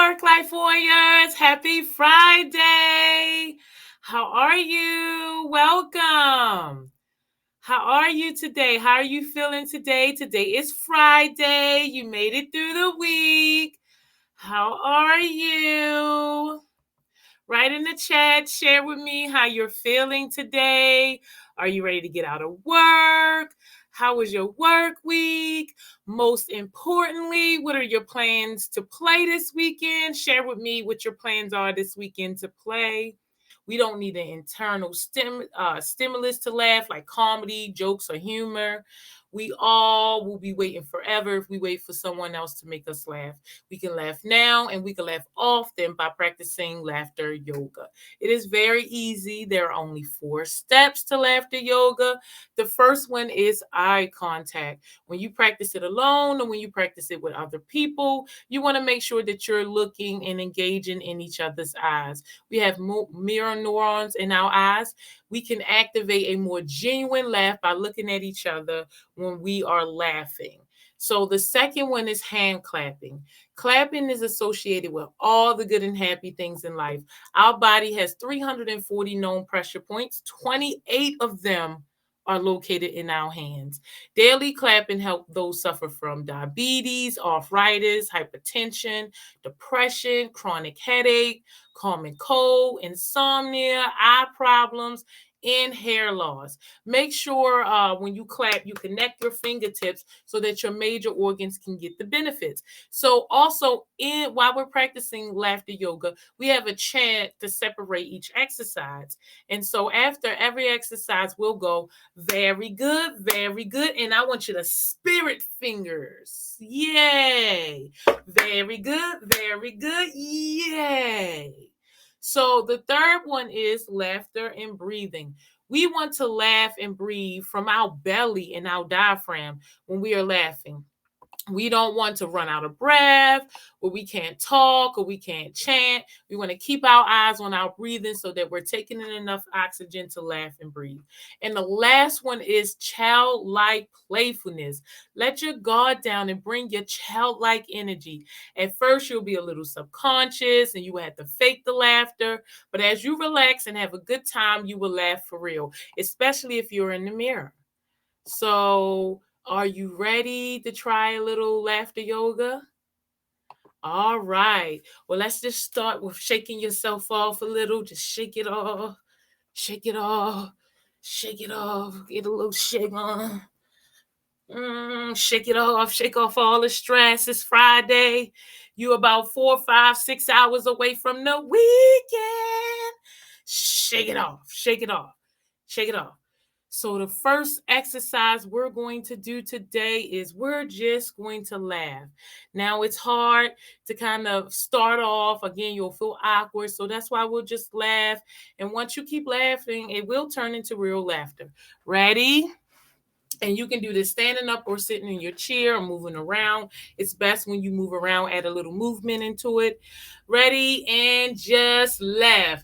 Work Life Warriors. Happy Friday. How are you? Welcome. How are you today? How are you feeling today? Today is Friday. You made it through the week. How are you? Write in the chat. Share with me how you're feeling today. Are you ready to get out of work? How was your work week? Most importantly, what are your plans to play this weekend? Share with me what your plans are this weekend to play. We don't need an internal stimulus to laugh, like comedy, jokes, or humor. We all will be waiting forever if we wait for someone else to make us laugh. We can laugh now and we can laugh often by practicing laughter yoga. It is very easy. There are only 4 steps to laughter yoga. The first one is eye contact. When you practice it alone or when you practice it with other people, you want to make sure that you're looking and engaging in each other's eyes. We have mirror neurons in our eyes. We can activate a more genuine laugh by looking at each other when we are laughing. So the second one is hand clapping. Clapping is associated with all the good and happy things in life. Our body has 340 known pressure points. 28 of them are located in our hands. Daily clapping helps those suffer from diabetes, arthritis, hypertension, depression, chronic headache, common cold, insomnia, eye problems, and hair loss. Make sure when you clap, you connect your fingertips so that your major organs can get the benefits. So also, while we're practicing laughter yoga, we have a chant to separate each exercise. And so after every exercise, we'll go, very good, very good. And I want you to spirit fingers. Yay. Very good, very good. Yay. So the third one is laughter and breathing. We want to laugh and breathe from our belly and our diaphragm when we are laughing. We don't want to run out of breath, or we can't talk, or we can't chant. We want to keep our eyes on our breathing so that we're taking in enough oxygen to laugh and breathe. And the last one is childlike playfulness. Let your guard down and bring your childlike energy. At first, you'll be a little subconscious and you will have to fake the laughter. But as you relax and have a good time, you will laugh for real, especially if you're in the mirror. So, are you ready to try a little laughter yoga? All right. Well, let's just start with shaking yourself off a little. Just shake it off. Shake it off. Shake it off. Get a little shake on. Shake it off. Shake off all the stress. It's Friday. You about 4, 5, 6 hours away from the weekend. Shake it off. Shake it off. Shake it off. So the first exercise we're going to do today is we're just going to laugh. Now it's hard to kind of start off. Again, you'll feel awkward. So that's why we'll just laugh. And once you keep laughing, it will turn into real laughter. Ready? And you can do this standing up or sitting in your chair or moving around. It's best when you move around, add a little movement into it. Ready? And just laugh.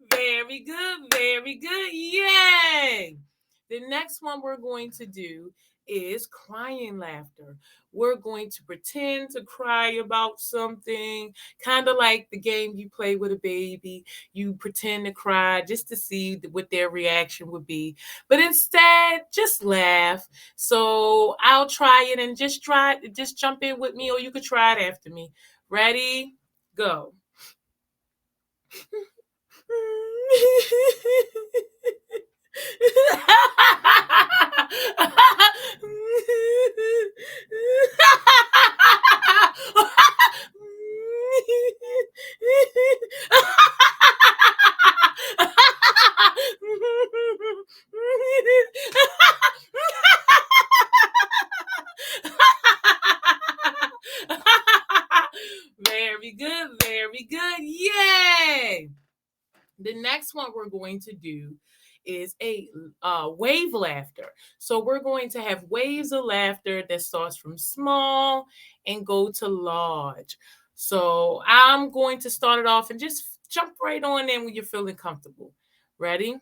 Very good, very good. Yay! The next one we're going to do is crying laughter. We're going to pretend to cry about something, kind of like the game you play with a baby. You pretend to cry just to see what their reaction would be. But instead, just laugh. So I'll try it and just jump in with me, or you could try it after me. Ready? Go. Very good, very good. Yay! The next one we're going to do is a wave laughter. So we're going to have waves of laughter that starts from small and go to large. So I'm going to start it off and just jump right on in when you're feeling comfortable. Ready?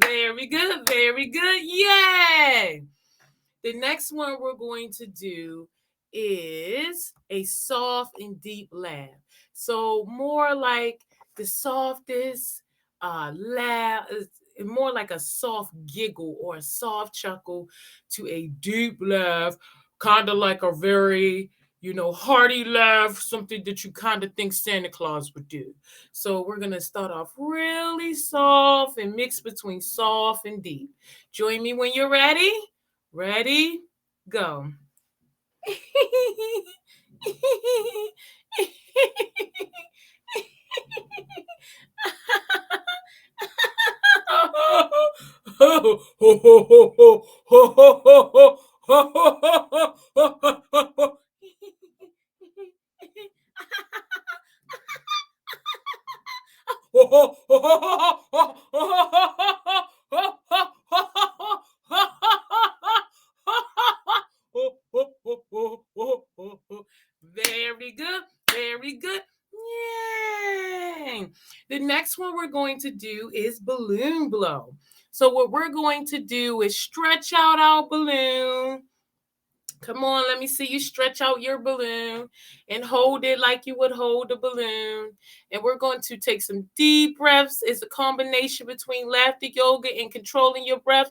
Very good, very good. Yay! The next one we're going to do is a soft and deep laugh. So more like the softest laugh, more like a soft giggle or a soft chuckle to a deep laugh, kind of like a very hearty laugh, something that you kind of think Santa Claus would do. So we're going to start off really soft and mix between soft and deep. Join me when you're ready. Ready? Go. Very good. Very good. Yay. The next one we're going to do is balloon blow. So what we're going to do is stretch out our balloon. Come on, let me see you stretch out your balloon and hold it like you would hold a balloon. And we're going to take some deep breaths. It's a combination between laughter yoga and controlling your breath.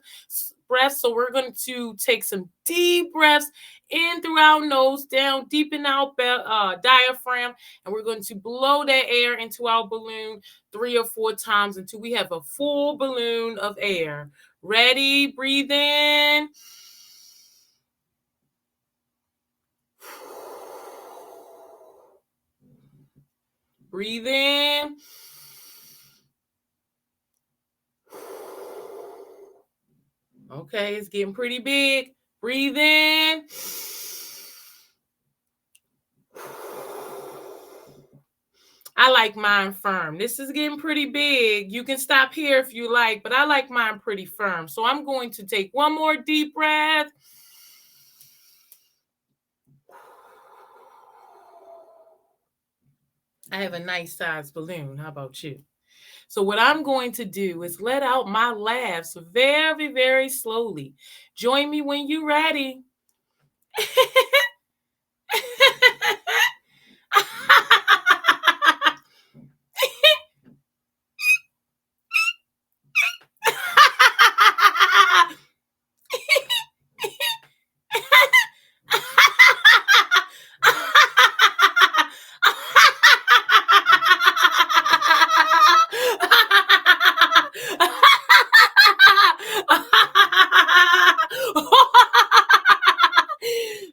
So we're going to take some deep breaths in through our nose, down deep in our diaphragm. And we're going to blow that air into our balloon 3 or 4 times until we have a full balloon of air. Ready? Breathe in. Breathe in. Okay, it's getting pretty big. Breathe in. I like mine firm. This is getting pretty big. You can stop here if you like, but I like mine pretty firm. So I'm going to take one more deep breath. I have a nice size balloon. How about you? So what I'm going to do is let out my laughs very, very slowly. Join me when you're ready.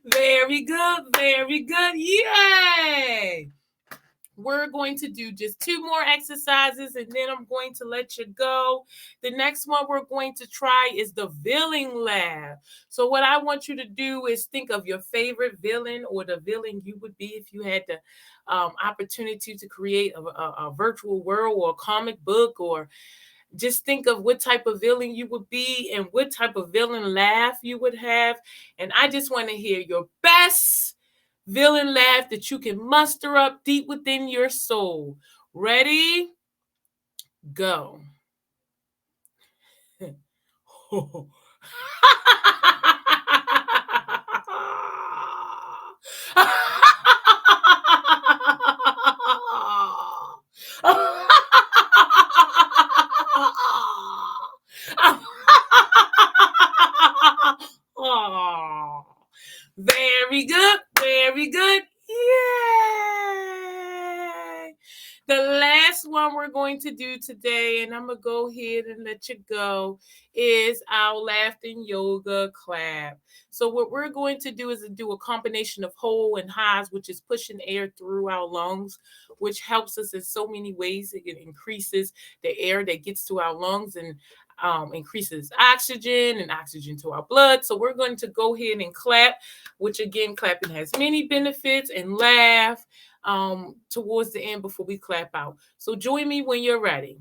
Very good, very good. Yay! We're going to do just 2 more exercises and then I'm going to let you go. The next one we're going to try is the villain laugh. So what I want you to do is think of your favorite villain or the villain you would be if you had the opportunity to create a virtual world or a comic book, or just think of what type of villain you would be and what type of villain laugh you would have. And I just want to hear your best villain laugh that you can muster up deep within your soul. Ready? Go. Very good, very good. Yay! The last last one we're going to do today, and I'm going to go ahead and let you go, is our laughing yoga clap. So what we're going to do is do a combination of whole and highs, which is pushing air through our lungs, which helps us in so many ways. It increases the air that gets to our lungs and increases oxygen and oxygen to our blood. So we're going to go ahead and clap, which again, clapping has many benefits, and laugh towards the end before we clap out. So join me when you're ready.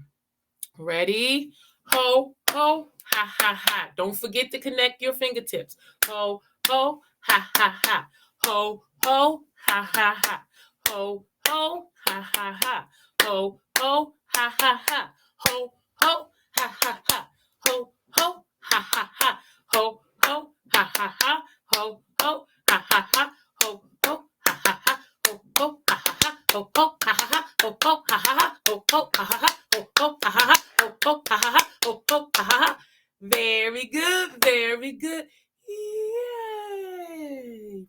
Ready? Ho, ho, ha, ha, ha. Don't forget to connect your fingertips. Ho, ho, ha, ha, ha. Ho, ho, ha, ha, ha. Ho, ho, ha, ha, ha. Ho, ho, ha, ha, ha. Ho, ho, ha, ha, ha. Ho, ho, ha, ha, ha. Ho, ho, ha, ha, ha. Ho, ho, ha, ha, ha. Ho, ho, ha, ha, ha. Ho, ho, ha, ha, ha. Ho, ho, ha, ha, ha. Ho, ho, ha, ha, ha. Ho, ho, ha, ha, ha. Ho, ho, ha, ha, ha. Ho, ho, ha, ha, ha. Ho, ho, ha, ha, ha. Very good, very good. Yay!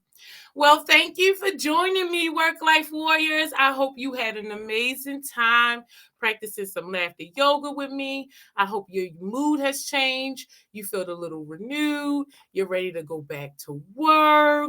Well, thank you for joining me, Work Life Warriors. I hope you had an amazing time practicing some laughter yoga with me. I hope your mood has changed. You feel a little renewed. You're ready to go back to work.